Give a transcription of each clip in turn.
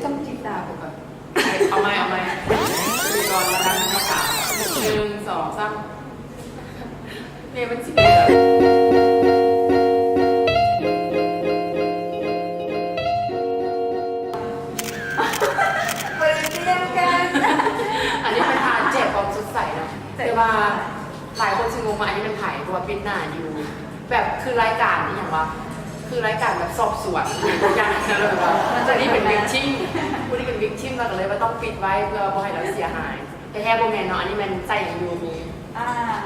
ต้องจิตตาปกติเอาไหมดูก่อนแล้วกันนะคะ1 2 3เนี่ยมันสิบเเปิดเรียนกัน อันนี้เป็นทานแจกความสดใสเนาะแต่ว่าหลายคนชิงงมาอันนี้เป็นไผ่เพราะว่าเป็นหน้าอยู่แบบคือรายการนี่อย่างว่าคือรายการแบบสอบสวนตัวอย่างนะเราแบบว่าจะนี่เป็นวิกชิ่งผู้ที่เป็นวิกชิ่งเราก็เลยว่าต้องปิดไว้เพื่อไม่ให้เราเสียหายแต่แท้โบแมนเนาะอันนี้มันใส่ยูมี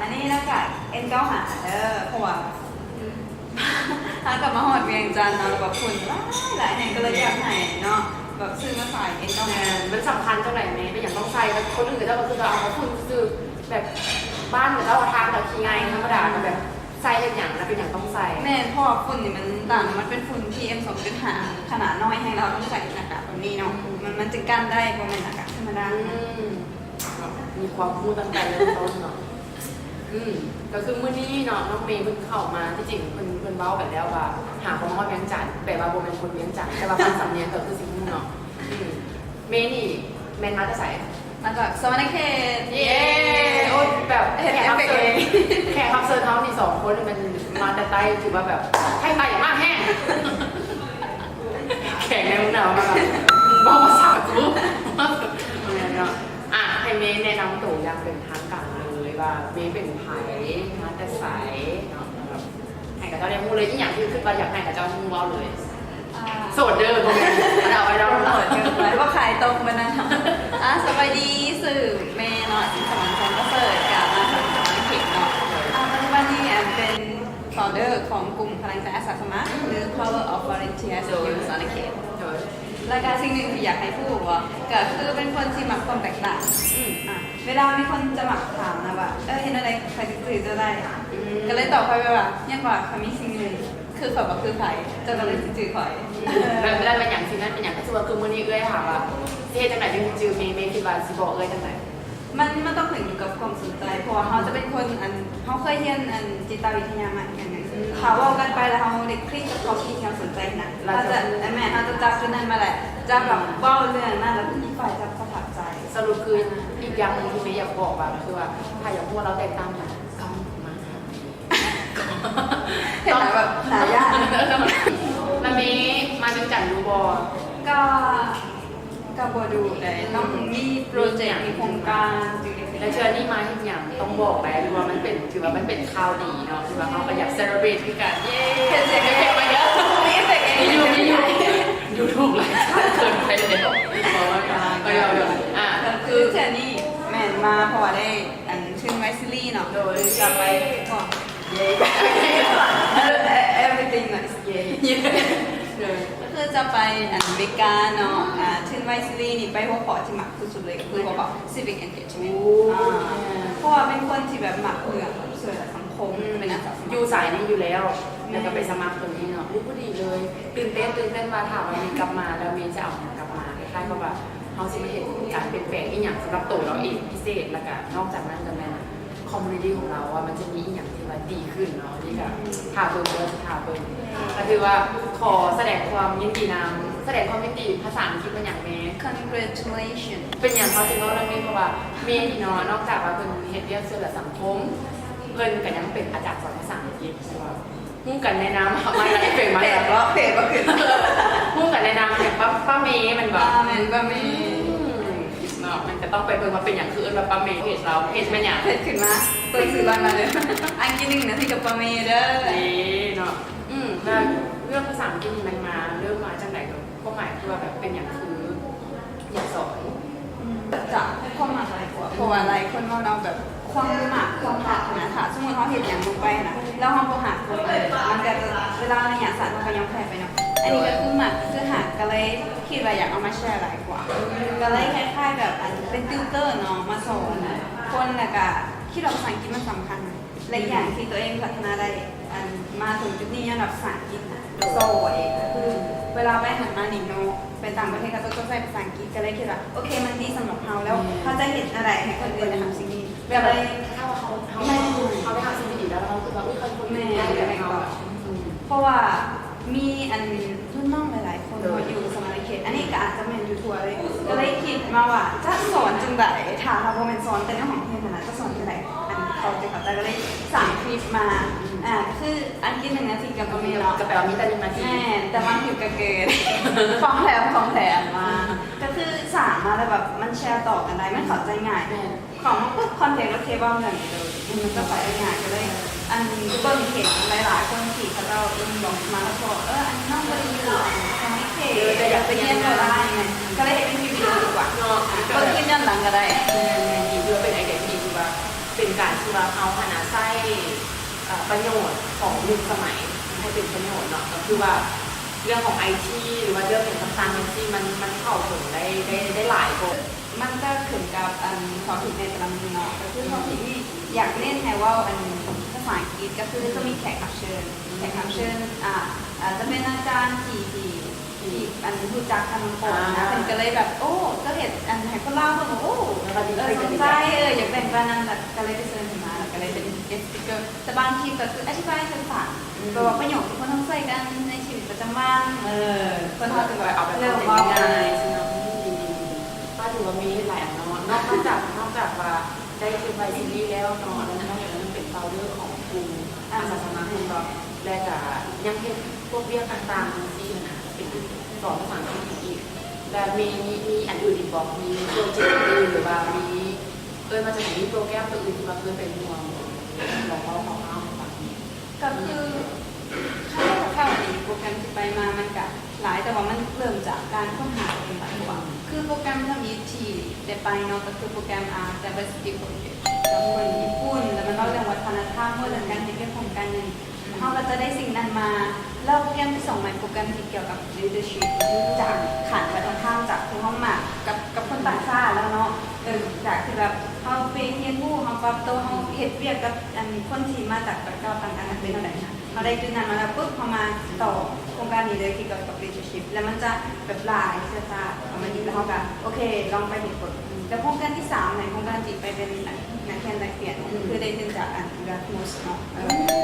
อันนี้นะกะN95หัวถ้ากลับมาหอดเวียงจันทร์เนาะแบบคนหลายแห่งก็เลยอยากให้เนาะแบบซื้อมาใส่ N95มันสำคัญเท่าไหร่ไหมเป็นอย่างต้องใส่แล้วคนอื่นก็จะคือเอามาคุณซื้อแบบบ้านเหมือนเราทางแบบขี้ไงธรรมดาแบบใส่เป็นอย่างนะเป็นอย่างต้องใส่แม่เพราะว่าฝุ่นนี่มันต่างมันเป็นฝุ่น PM2.5 ขนาดน้อยให้เราต้องใส่หน้ากากแบบนี้เนาะมันจะกั้นได้เพราะมันหน้ากากธรรมดามีความพูดตั้งแต่เริ่มต้นเนาะก็คือเมื่อนี้เนาะน้องเมย์เพิ่งเข้ามาที่จริงเพิ่นเบ้ากันแล้วว่าหาคนมาเลี้ยงจันแปลว่าโบเป็นคนเลี้ยงจันแต่ว่าความสำเนียงก็คือสิ่งนี้เนาะเมย์นี่แมนมาจะใส่มาจากสวรรค์เขตเย้โอ้แบบแขกรับเชิญเขามี2 คนมันมาแต่ใต้ถือว่าแบบให้ไปมากแห้งแข่งในหนาวมาบอกภาษากูให้เมย์แนะนำตัวอย่างเป็นทางการเลยว่าเมย์เป็นไผ่มาแต่ใสเนาะแบบให้กับเจ้าเรียนมูเลยที่อย่างที่ขึ้นมาอยากให้กับเจ้ามูเอาเลยโสดเดิมโมเมนต์เอาไปเราโสดเกินไปว่าขายตรงไปนะสบายดีสื่อเมย์เนาะที่สมานชันก็เสิร์ฟกับมาจากสวรรค์เขตเนาะปัจจุบันนี้เป็น founder ของกลุ่มพลังใจอาสาสมัครหรือ Power of Volunteers อยู่สวรรค์เขตรายการสิ่งหนึ่งที่อยากให้พูดว่าก็คือเป็นคนที่มักความแตกต่างเวลามีคนจะมักถามนะว่าเห็นอะไรใครตื่นจะได้ก็เลยตอบไปว่ายังว่าคำนี้สิ่งหนึ่งคือฝ่ายคือไผ่จะก็เลยจืดข่อยแบบไม่ได้เป็นอย่างสิ่งนั้นเป็นอย่างก็คือว่าคือมือนี้เอ้ยค่ะว่าเท่จังไหนจึงจืดเมย์คิดว่าสิบอกเอ้ยจังไหนมันต้องถึงอยู่กับความสนใจเพราะว่าเขาจะเป็นคนเขาเคยเรียนจิตวิทยามาอย่างนั้นเขาเอากันไปแล้วเขาเด็กคลิกกับความคิดที่เขาสนใจนะเราจะแม่เขาจะจับจุดนั้นมาแหละจะแบบเบ้าเรื่องนั้นแล้วอีกฝ่ายจะประทับใจสรุปคืออีกอย่างนึงที่เมย์อยากบอกว่าคือว่าถ้าอย่างพวกเราแตกต่างกันก็มาเห็นแบบหายากแล้วเมย์มาจนจันรู้บอก็บดูเลยต้องมีโปรเจกต์มีโครงการและเชิญนี่มาที่อย่างต้องบอกไปคือว่ามันเป็นถือว่ามันเป็นข่าวดีเนาะคือว่าเขาก็อยากเซเลบรตด้วยกันเย้เสียงเก็บมาเยอะมีเสียงอยู่ถูกเลยเกินไปเลยก็ยอมคือเชิญนี่แม่มาพอได้ชื่อไวซิลี่เนาะโดยจะไปเย้ everything nice เย้คือจะไปอเมริกาเนาะชื่อไวซิลี่นี่ไปหัวข้อที่หมักสุดๆเลยคือหัวข้อ civic engagement เพราะว่าเป็นคนที่แบบหมักเรื่องส่วนสังคมเป็นนักอยู่สายนี้อยู่แล้วแล้วก็ไปสมัครตรงนี้เนาะรู้พอดีเลยตื่นเต้นมาถามว่ามีกลับมาแล้วมีจะเอากลับมาคล้ายๆกับว่าเขาสิมาเห็นการเปลี่ยนแปลงอีกอย่างสำหรับตัวเราเองพิเศษแล้วก็นอกจากนั้นก็แม่คอมมูนิตี้ของเราว่ามันจะมีอย่างที่ว่าดีขึ้นเนาะนี่ก็ถาเบิ้งก็คือว่าขอแสดงความยินดีนำแสดงความยินดีภาษาอังกฤษเป็นอย่างแม่ congratulations เป็นอย่างเขาจริงๆแล้วเมย์เพราะว่าเมย์นี่เนาะนอกจากว่าเป็นเฮดเดียเสื้อสังคมเพิ่นกันยังเป็นอาจารย์สอนภาษาอังกฤษใช่ป่ะมุ่งกันในน้ำมาแล้วเอฟเฟกต์มาแล้วเพจก็คือมุ่งกันในน้ำอย่างป้าเมย์มันแบบป้าเมย์เนาะมันจะต้องไปเบิ่งมาเป็นอย่างคือแบบป้าเมย์เพจเราเพจมันอย่างเพจขึ้นมาเปิดสื่อมาเลยอันกิน1 นาทีกับป้าเมย์เด้อเนาะแล้วเรื่องภาษาอังกฤษมันมาเริ่มมาจากไหนก็หมายคือว่าแบบเป็นอย่างคืออยากสอนจากความหมายอะไรกว่าเพราะว่าอะไรคนเราแบบความหมักนะค่ะสมมติเขาเห็นอย่างลงไปนะแล้วเขาก็หักคนมันจะเวลาในอย่างสารมันก็ยังแพ้ไปเนาะอันนี้ก็คือหมักคือหักก็เลยคิดว่าอยากเอามาแชร์หลายกว่าก็เลยคล้ายๆแบบเป็นติวเตอร์เนาะมาสอนคนแล้วก็คิดว่าภาษาอังกฤษมันสำคัญและอย่างที่ตัวเองพัฒนาได้มาถึงจุดนี้ระดับภาษาอังกฤษโซ่คือเวลาไปหันมาหนิโนไปต่างประเทศก็ต้องใช้ภาษาอังกฤษก็เลยคิดว่าโอเคมันดีสำหรับเราแล้วเขาจะเห็นอะไรให้คนอื่นทำสิ่งนี้แบบอะไรถ้าว่าเขาไปทำสิ่งที่ดีแล้วเราคือแบบคนแม่เพราะว่ามีรุ่นน้องหลายๆคนอยู่สมาชิก ตอันนี้ก็อาจจะเป็นยูทูบเลยก็เลยคิดมาว่าจะสอนจังไดถามว่าโมเมนต์สอนแต่เรื่องของเพลงนะจะสอนจังไดอันเขาจะเข้าใจก็เลยสั่งคลิปมาคืออันที่1 นาทีกับประมาณเนาะ ก็แปลว่ามีแต่1 นาที แต่มันอยู่กับเกินของแถมมาก็คือสามมาแล้วแบบมันแชร์ต่อกันได้มันเข้าใจง่ายของมันก็คอนเทนต์และเคเบิลอย่างเดียวมันก็ไปได้ง่ายก็เลยอันเบิ่งเห็นหลายๆคนที่เขาเราบอกมาแล้วบอกอันน้องบริยูทำให้เก๋แต่อยากไปเยี่ยมเราได้ไงก็เลยเป็นวิดีโอดีกว่าเนาะเบิ่งคลิปย้อนหลังก็ได้ดีเพื่อเป็นไอเดียที่ดีที่ว่าเป็นการที่ว่าเอาหาไส้ประโยชน์ของยุคสมัยให้เป็นประโยชน์เนาะก็คือว่าเรื่องของไอทีหรือว่าเรื่องของต่างๆที่มันเข้าถึงได้หลายคนมันจะขึ้นกับความผิดในแต่ละมือเนาะก็คือความผิดที่อยากเล่นให้ว่าภาษาอังกฤษก็คือจะมีแขกรับเชิญจะเป็นอาจารย์ที่รู้จักกันก่อนนะเป็นก็เลยแบบโอ้ก็เห็นให้คนเล่าแบบโอ้สนใจอยากแบ่งปันนั่นก็เลยไปเชิญมาก็เลยเป็นเกสต์สปิเกอร์แต่บางทีก็คืออธิบายสั้นๆแบบว่าประโยคที่คนต้องใช้กันในชีวิตประจำวันคนเขาจะแบบเรื่องว่าก็ถือว่ามีหลายเนาะนอกจากว่าได้คือไปซีรีส์แล้วเนาะแล้วนอกจากนั้นเป็นเฟลเดอร์ของกลุ่มอาสาสมัครก็และก็ยังเห็นพวกเรื่องต่างๆที่นะเป็นสอนภาษาอังกฤษอีกและมีอันอื่นอีกบอกมีโปรเจกต์อื่นหรือว่ามีมาจากมีโปรแกรมอื่นที่มาเพื่อเป็นห่วงของเขาแบบนี้ก็คือถ้าวันนี้โปรแกรมที่ไปมามันก็หลายแต่ว่ามันเริ่มจากการค้นหาเป็นหลักกว่าคือโปรแกรมทำอีทีได้ไปเนาะก็คือโปรแกรมDiversity Project กับคนญี่ปุ่นแล้วมันเล่าเรื่องวัฒนธรรมเรื่องการเรื่องของการเงินเขาก็จะได้สิ่งนั้นมาแล้วโปรแกรมที่2ใหม่โปรแกรมที่เกี่ยวกับ leadership จากขันวัฒนธรรมจากคุณห้องหมักกับคนต่างชาติแล้วเนาะจากที่แบบเขาไปเรียนรู้เขาปรับตัวเขาเห็นเรียกกับคนที่มาจากประเทศต่างๆเป็นอะไรนะเขาได้จุดนั้นมาแล้วปุ๊บเขามาต่อโครงการนี้เลยที่เกี่ยวกับ leadership แล้วมันจะแบบหลายเชื้อชาติประมาณนี้แล้วเขาก็โอเคลองไปเห็นผลแล้วโครงการที่3ในโครงการจิตไปเป็นนักแข่งนักเปลี่ยนคือได้เป็นจากErasmus เนาะ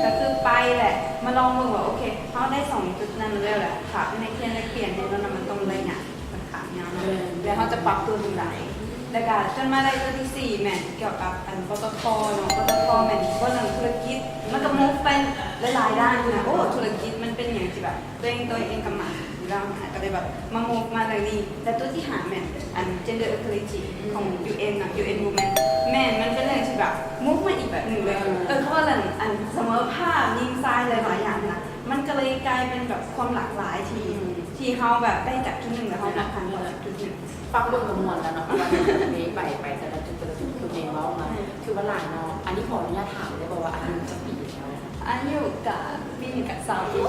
ก็คือไปแหละมาลองดูว่าโอเคเขาได้2จุดนั้นแล้วแหละค่ะในนักแข่งนักเปลี่ยนเนี่ยมันต้องเลยเนี่ยมันขาดยาวแล้วเขาจะปรับตัวตรงไหนแล้วก็จนมาได้ตัวที่4แม่นเกี่ยวกับปตทเนาะปตทแม่นก็เรื่องธุรกิจมันก็มุกไปหลายๆด้านนะโอ้ธุรกิจมันเป็นอย่างที่แบบตัวเองกำลังเราก็เลยแบบมามุกมาเลยนี่แต่ตัวที่5แม่นgender equality ของ UN นะ UN Women แม่นมันเป็นเรื่องที่แบบมุกมาอีกแบบหนึ่งเลยเขาว่าเรื่องเสมอภาพยิงซ้ายหลายๆอย่างนะมันก็เลยกลายเป็นแบบความหลากหลายที่เขาแบบได้จากจุดหนึ่งแล้วเขามาพันจากจุดหนึ่งฟังเรื่องกระมวลแล้วเนาะวันนี้ไปแต่ละจุดคือเองว่ามาคือว่าหลายเนาะอันนี้ขออนุญาตถามได้บอกว่าอายุจะปีแล้วอายุกับปีกับ2 ปี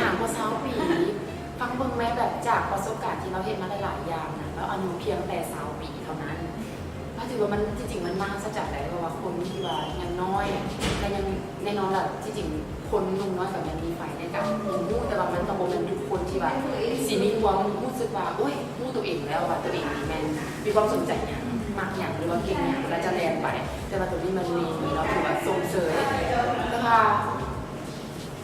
ถามว่า2 ปีฟังเบิ่งแม้แบบจากประสบการณ์ที่เราเห็นมาหลายอย่างนะแล้วอายุเพียงแต่20 ปีเท่านั้นก็ถือว่ามันจริงๆมันมากซะจากไหนเพราะว่าคนที่ว่ายังน้อยและยังแน่นอนแหละที่จริงคนนุ่มน้อยแบบยังมีไฟในการรู้แต่ว่ามันต้องเป็นทุกคนที่ว่าสีมีความรู้สึกว่าโอ้ยรู้ตัวเองแล้วว่าตัวเองมีแมนมีความสนใจเนี่ยมากอย่างหรือว่าเก่งอย่างแล้วจะแรงไปแต่ว่าตัวนี้มันมีเราถือว่าส่งเสริมแล้วค่ะ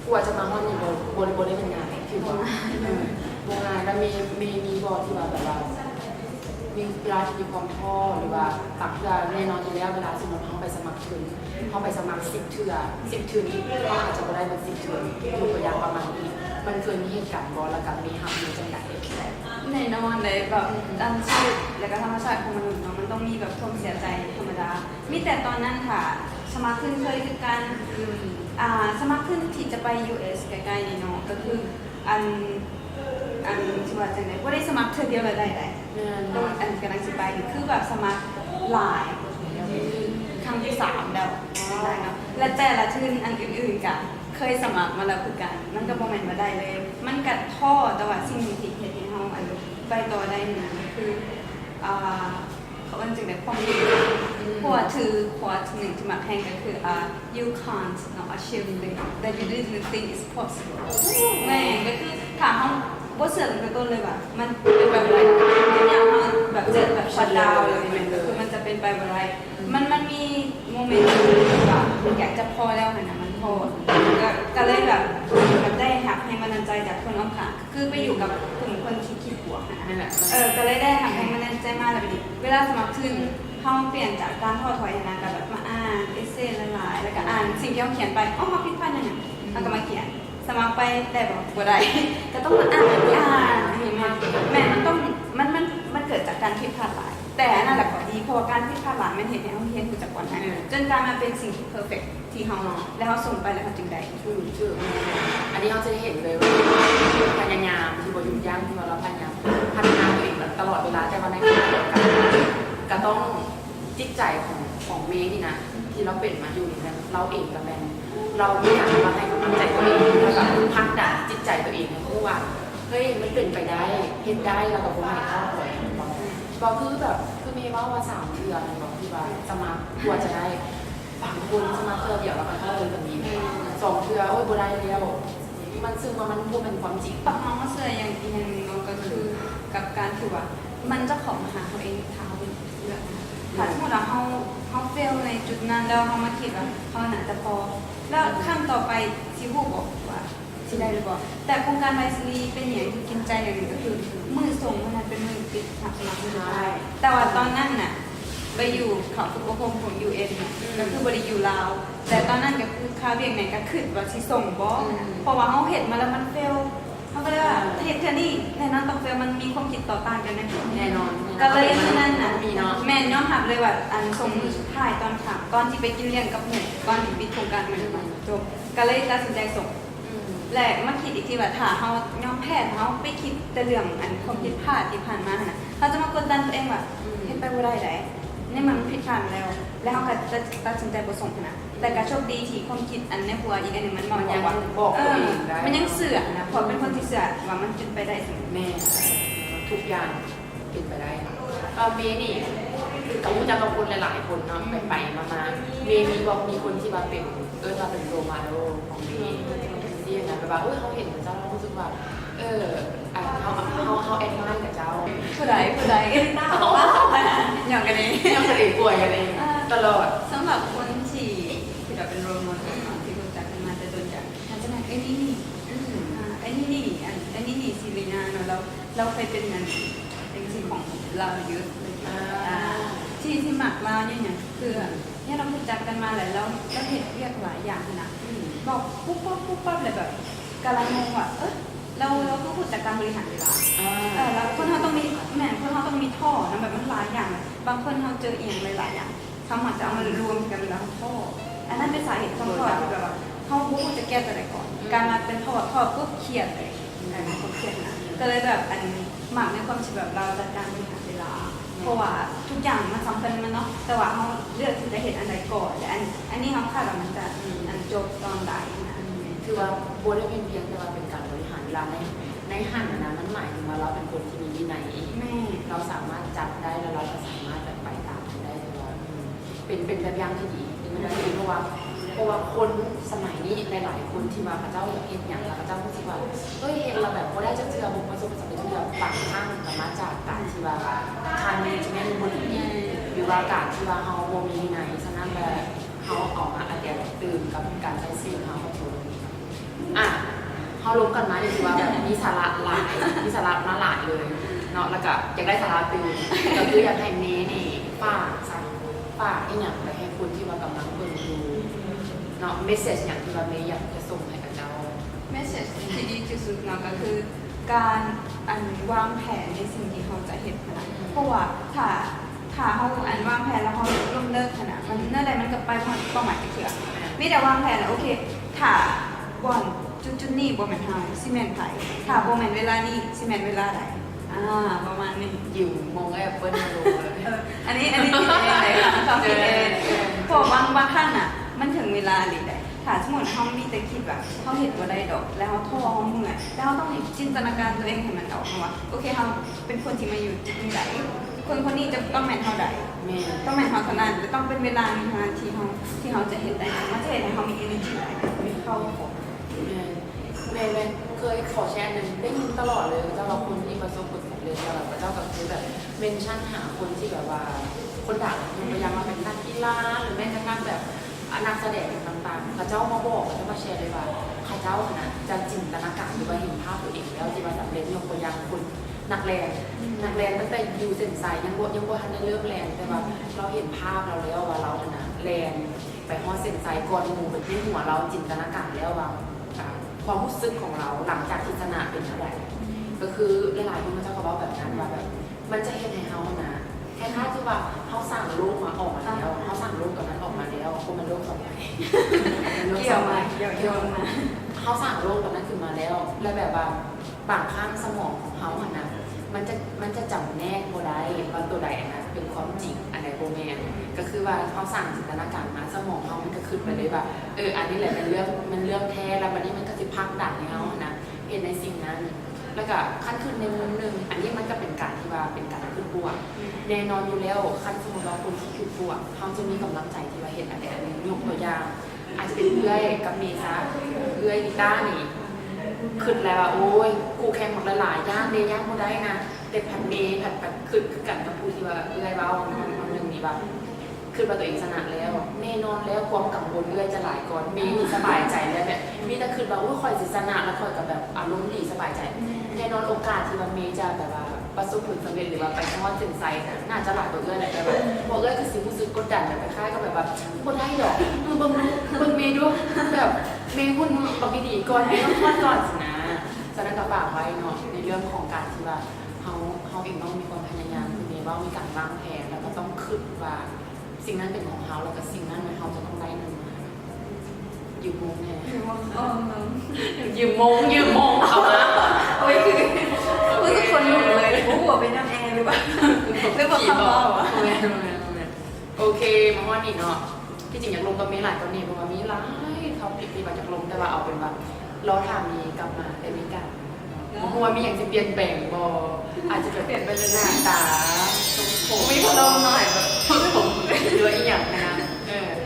กว่าจะมาห้องนี้บริได้เป็นงานคือว่างานแล้วมีบอที่ว่าแบบว่ามีเวลาที่มีความท้อหรือว่าตักเพื่อแน่นอนอยู่แล้วเวลาสมมติเขาไปสมัครทุนเขาไปสมัคร10 เทื่อนี้เขาอาจจะไม่ได้เป็น10 เทื่อยกตัวอย่างประมาณนี้มันเคยมีเหตุการณ์บอแล้วกับมีหักมีจังไดแน่นอนเลยแบบชีวิตและก็ธรรมชาติของมนุษย์มันต้องมีแบบความเสียใจธรรมดามีแต่ตอนนั้นค่ะสมัครขึ้นเคยคือการสมัครขึ้นที่จะไป US ใกล้ๆนี่เนาะก็คือที่ว่าจังได๋บ่ได้สมัครเทื่อเดียวเลยได้ต้องกำลังสิไปคือแบบสมัครหลายครั้งที่3แล้วได้เนาะและแต่ละทื่ออื่นๆก็เคยสมัครมาแล้วคือกันมันก็บ่แม่นว่าได้เลยมันก็ท้อแต่ว่าสิ่งที่เฮ็ดให้เฮาไปต่อได้นั่นคือเขาเอิ้นจังได๋ความดีหัวหนึ่งที่มาแข่งก็คือyou can't not achieve that you didn't think is possible แม่ก็คือถามเฮาบ่เชื่อตั้งแต่ต้นเลยว่ามันเป็นแบบไรอย่างเฮาแบบเจอแบบชัตดาวน์เลยคือมันจะเป็นไปบ่ได้มันมีโมเมนต์ที่ว่าอยากจะพอแล้วหั่นน่ะมันพอก็เลยแบบได้หักให้กำลังใจจากคนรอบข้างคือไปอยู่กับกลุ่มคน คนที่คิดบวกนะ นั่นแหละ ก็เลยได้ทำให้มันแน่นใจมากเลยดิเวลาสมัครขึ้นเขาเปลี่ยนจากการท้อถอยนะกับแบบมาอ่านเอเซ่หลายๆแล้วก็อ่านสิ่งที่เขาเขียนไปอ๋อเขาผิดพลาดยังไงแล้วก็มาเขียนสมัครไปแต่บอกบ่ได้ก็ต้องมาอ่านเห็นไหมแม่มันต้องมันเกิดจากการผิดพลาดหลายแต่นั่นแหละก็ดีเพราะว่าการผิดพลาดหลายมันเห็นในห้องเรียนคือจากก่อนนะจนกลายมาเป็นสิ่งที่เพอร์เฟกที่เขาแล้วเขาส่งไปแล้วเขาจึงได้ ชื่ออันนี้เราจะได้เห็นเลยว่าพยายามที่บริยุทธ์ย่างที่เราพยายามพัฒนาตัวเองตลอดเวลาแต่ว่าในขณะเดียวกันก็ต้องจิตใจของเมย์นี่นะที่เราเป็นมาอยู่นี่เราเองกับแมนเราไม่อยากมาให้กำลังใจตัวเองแล้วก็พักดันจิตใจตัวเองนะเพราะว่าเฮ้ยมันเป็นไปได้เห็นได้เรากับคนไหนเข้าไปบอกคือแบบคือเมย์ว่า3 เดือนบอกที่ว่าจะมากลัวจะได้ฝังคนจะมาเทื่อเดียวแล้วก็เข้าเลยแบบนี้2 เทื่อโอ้ยบ่ได้แล้วมันซึ่งว่ามันบ่เป็นความจริง ปักน้องมาเสื่ออย่างอีกอย่างหนึ่งก็คือกับการที่ว่ามันจะของมาหาเขาเองเท้าเลือกนะถ้าสมมติว่าเขาเฟลในจุดนั้นแล้วเขามาคิดว่าเขาหนาจะพอแล้วขั้นต่อไปซิฮูบอกว่าสิได้หรือเปล่าแต่โครงการไวซีรีเป็นอย่างที่กินใจอย่างหนึ่งก็คือมือส่งมันเป็นมือปิดทับสมัครมือสุดท้ายแต่ว่าตอนนั้นน่ะไปอยู่เขาฝึกอบรมของ UN น่ะก็คือบริอยู่ลาวแต่ตอนนั้นก็คือค่าเบี้ยไหนก็ขึ้นว่าสิส่งบ่เพราะว่าเขาเห็นมาแล้วมันเฟลเขาก็เลยว่าเฮ็ดเท่านี้แน่นอนต้องเฟลมันมีความคิดต่อต้านกันแน่นอนก็เลยนั่นน่ะแม่ยอมรับเลยว่าอันส่งมือสุดท้ายตอนถามก่อนที่ไปกินเลี้ยงกับหมู่ก่อนที่ปิดโครงการมันจบก็เลยตัดสินใจส่งและมาคิดอีกทีว่าถ้าเขายอมแพ้เขาไปคิดแต่เรื่องอันความผิดพลาดที่ผ่านมาน่ะเขาจะมากดดันตัวเองว่าเฮ็ดไปบ่ได้นี่มันผิดพลาดแล้วเขาก็จะตัดสินใจบ่ส่งนะแต่ก็โชคดีที่ความคิดอันในหัวอีกอันหนึ่งมันบอกว่ามันยังเสื่อนะเพราะเป็นคนที่เสื่อว่ามันเป็นไปได้สิแม่ทุกอย่างเป็นไปได้เมย์นี่คือกับผู้จัดกับคนหลายๆคนเนาะไปมาเมย์มีคนที่มาเป็นมาเป็นโรมาโดของเมย์ที่อย่างนั้นแบบว่าเขาเห็นเจ้าเรารู้สึกว่าเขาแอดไลน์กับเจ้าผู้ใดอย่างกันเองป่วยกันเองตลอดสำหรับคนที่แบบเป็นโรโมเดลที่รู้จักกันมาแต่โดนจากอาจจะแบบไอ้นี่ซิลีนาเนาะเราเคยเป็นงานเป็นสิ่งของเราเยอะที่หมักเราเนี่ยคือเนี่ยเรารู้จักกันมาหลายแล้วก็เห็นเรียกหลายอย่างนะบอกปุ๊บเลยแบบกำลังงงว่าเราก็พูดจากการบริหารเวลาแล้วคนเขาต้องมีคนเขาต้องมีท่อนะแบบมันหลายอย่างบางคนเขาเจอเอียงหลายอย่างเขาอาจจะเอามารวมกันแล้วท่ออันนั้นเป็นสาเหตุของท่อที่แบบว่าเขาพูดจะแก้ตัวไหนก่อนการมาเป็นท่อปุ๊บเครียดเลยคนเครียดนะก็เลยแบบอันหมักในความคิดแบบเราจัดการบริหารเวลาเพราะว่าทุกอย่างมันสำคัญมันเนาะแต่ว่าเขาเลือกที่จะเห็นอันใดก่อนและอันนี้เขาคาดว่ามันจะอันจบตอนใดนะคือว่าโบได้เพียงแต่ว่าเป็นการบริหารเวลาในหันนะมันหมายถึงว่าเราเป็นคนที่มีวินัยเราสามารถจัดได้แล้วเราก็สามารถไปตามได้ตลอดเป็นแบบอย่างที่ดีเป็นแบบอย่างเพราะว่าคนสมัยนี้หลายๆคนที่มาพระเจ้าเห็นอย่างพระเจ้าพูดที่ว่าเห็นเราแบบโบได้จะเจอบุคคลสมบัติที่แบบฝังข้างสามารถจากการที่ว่าทางนี้จะไม่มีบุญหรือว่าการที่ว่าเขาโบมีวินัยฉะนั้นแบบเขาออกมาอาจจะตื่นกับการใช้สิ่งเขาเขาลงกันมาดีว่าแบบมีสาระหลายมีสาระมาหลายเลยเนาะแล้วก็อยากได้สาระตื่นก็คืออยากให้เมย์นี่ฝากอีกอย่างไปให้คุณที่ว่ากำลังเปิดดูเนาะเมสเซจอย่างที่ว่าเมย์อยากจะส่งให้กับเจ้าเมสเซจที่ดีที่สุดเนาะก็คือการวางแผนในสิ่งที่เขาจะเห็นนะเพราะว่าถ้าเขาวางแผนแล้วเขาล้มเลิกขนาดมันนั่นแหละมันก็ไปเป้าหมายจะเถื่อนไม่แต่วางแผนแล้วโอเคถ้าก่อนจุดนี้บ่แม่นเฮาซีเมนต์ไผถ้าบ่แม่นเวลานี้ซีเมนต์เวลาใดประมาณนี้อยู่มองแอปเปิ้ลมาลงเลยอันนี้คิดเองเลยค่ะชอบคิดเองเพราะบางครั้งน่ะมันถึงเวลาหรือใดถ้าสมมุติเฮามีแต่คิดแบบเฮาเห็นบ่ได้ดอกแล้วเฮาท้อเฮาเมื่อยแล้วเฮาต้องจินตนาการตัวเองให้มันออกว่าโอเคเฮาเป็นคนที่มาอยู่จุดนี้ใดคนนี้จะต้องแม่นเฮาใดต้องแม่นเฮาเท่านั้นจะต้องเป็นเวลาในนาทีที่เฮาจะเห็นได้มันจะเห็นให้เฮามี energy ได้มีเข้าแม่เคยขอแชร์หนึ่งได้ยินตลอดเลยเจ้าเราคนที่ประสบผลสำเร็จเจ้ากับคือแบบเมนชั่นหาคนที่แบบว่าคนดังพยายามมาเป็นนักกีฬาหรือแม้กระทั่งแบบนักแสดงต่างๆเขาเจ้ามาบอกเขาจะมาแชร์เลยว่า ข้าเจ้านะจะจินตนาการหรือว่าเห็นภาพตัวเองแล้วที่ว่าสำเร็จยกตัวอย่างคนนักแลนตั้งแต่อยู่เส้นสายยังบ่ทันได้เริ่มแลนแต่ว่าเราเห็นภาพเราแล้วว่าเรานะแลนไปฮอดเส้นสายก่อนหมู่แบบในหัวเราจินตนาการแล้วว่าความรู้สึกของเราหลังจากที่ชนะเป็นเท่าไหร่ก็คือหลายๆคนก็จะบอกแบบนั้นว่าแบบมันจะเห็นให้เฮานะคล้ายๆคือว่าเขาสั่งลูกมาออกมาแล้วเขาสั่งลูกตอนนั้นออกมาแล้วคนมันโลกต่อไป เกี่ยวมาเขาสั่งโลกตอนนั้นขึ้นมาแล้วแล้วแบบว่าบางครั้งสมองของเขาอะนะมันจะจำแนกโบได้ว่าตัวใดนะเป็นความจริงอันไหนโบแมนก็คือว่าเขาสั่งจินตนาการมาสมองเขามันก็ขึ้นไปเลยว่าอันนี้แหละมันเรื่องแท้แล้ววันนี้มันก็จะพักดันในเขานะเห็นในสิ่งนั้นแล้วก็ขั้นขึ้นในมุมหนึ่งอันนี้มันก็เป็นการที่ว่าเป็นการขึ้นบวกแน่นอนอยู่แล้วขั้นสมมติเราคนที่ขึ้นบวกเขาจะมีกำลังใจที่ว่าเห็นอะไรอันนี้ยกตัวอย่างอาจจะเป็นเอื้อยกับเมซ่าเอื้อยกีตาร์นี่ขึ้นแล้วโอ้ยกูแข่งหมดหลายย่างเดย่างหมดได้นะแต่ผัดเมย์ผัดขึ้นกันกับผู้ที่ว่าเอื้อยเบาคนหนึ่งนี่แบบขึ้นมาตัวเองชนะแล้วแน่นอนแล้วความกังวลเอื้อยจะหลายก่อนเมย์สบายใจแล้วแบบมีแต่ขึ้นมาว่าคอยจะชนะแล้วคอยกับแบบอารมณ์ดีสบายใจแน่นอนโอกาสที่ว่าเมย์จะแบบว่าประสบผลสำเร็จหรือว่าไปทอดถึงไซน์น่าจะหลายตัวเอื้อยแหละแต่แบบบอกเอื้อยคือสิ่งรู้สึกกดดันแบบคล้ายๆก็แบบคนได้หรอกเบิ่งเมย์ด้วยแบบเมย์หุ่นปกติก่อนเมย์ต้องทอดก่อนสินะฉะนั้นก็ฝากไว้เนาะในเรื่องของการที่ว่าเขาเองต้องมีความพยายามคือเมย์ว่ามีการวางแผนแล้วก็ต้องคิดว่าสิ่งนั้นเป็นของเขาแล้วก็สิ่งนั้นเขาจะต้องได้หนึ่งยืมโมงแน่ยืมโมงเอามาโอ้ยคือทุกคนหลุดเลยหัวเป็นน้ำแอร์หรือเปล่าหรือเปล่าคำว่าโอเคมาว่านี่เนาะที่จริงอยากลงกับเมย์หลายตอนนี้เพราะว่ามีหลายท็อปิกที่อยากลงแต่ว่าเอาเป็นแบบเราถามมีกลับมาแต่มีกันเพราะว่ามีอย่างจะเปลี่ยนแปลงบ่อาจจะเปลี่ยนไปเลยหน้าตาทรงผมมีพัดลมหน่อยแบบผมหรือว่าอีกอย่างนะ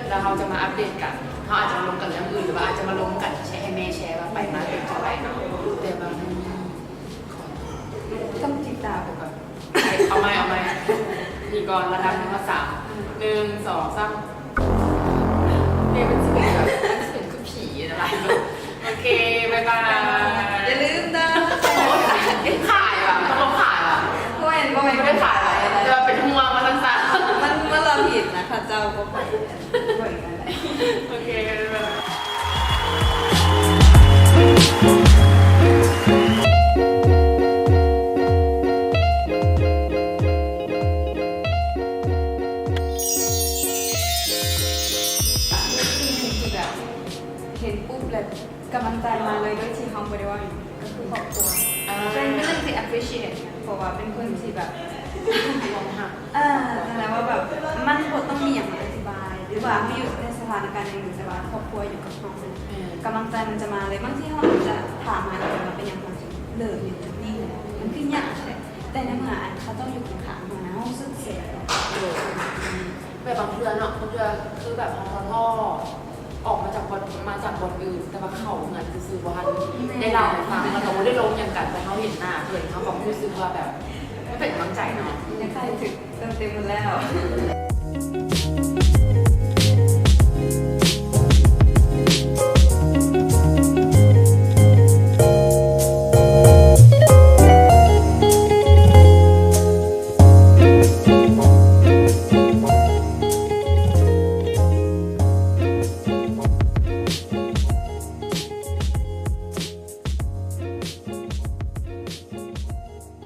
แล้วเราจะมาอัปเดตกันเขาอาจจะมาลงกันเรื่องอื่นหรือว่าอาจจะมาลงกันแชร์ให้แม่แชร์ว่าไปมาเป็นจะไปเนาะแต่บางต้องจิตตาไปก่อนเอาไหมมีก่อนระดับ1 2 3 1 2 3เนี่ยเป็นสิ่งแบบเป็นคือผีอะไรโอเคบ๊ายบายอย่าลืมนะขายอ่ะต้องขายอ่ะไม่ได้ขายอะไรจะเป็นห่วงมาสั้นๆมันเราผิดนะพระเจ้าก็ไปโอเคบ๊ายบายเห็นปุ๊บเลยกำลังใจมาเลยด้วยที่เขาไม่ได้ว่าก็คือครอบครัวเป็นเรื่องที่ appreciate เพราะว่าเป็นคนที่แบบแสดงว่าแบบมันบทต้องมีอย่างอธิบายหรือว่าไม่อยู่ในสถานการณ์หนึ่งแต่ว่าครอบครัวอยู่กับเรากำลังใจมันจะมาเลยบางที่เขาจะถามมาเลยมันเป็นอย่างไรเลิกอยู่นี่มันขึ้นยากแต่ในเมื่อเขาต้องอยู่ข้างๆมานะห้องซึ่งเสียแบบบางเพื่อนเนาะบางเพื่อนคือแบบพ่อออกมาจากบทอื่นแต่ว่าเขาเหมือนซื้อว่าได้เล่าให้ฟังแล้วเขาได้ลงอย่างกันแต่เขาเห็นหน้าเลยเขาบอกรู้สึกว่าแบบไม่เป็นกำลังใจเนาะยังใครถึงเต็มแล้ว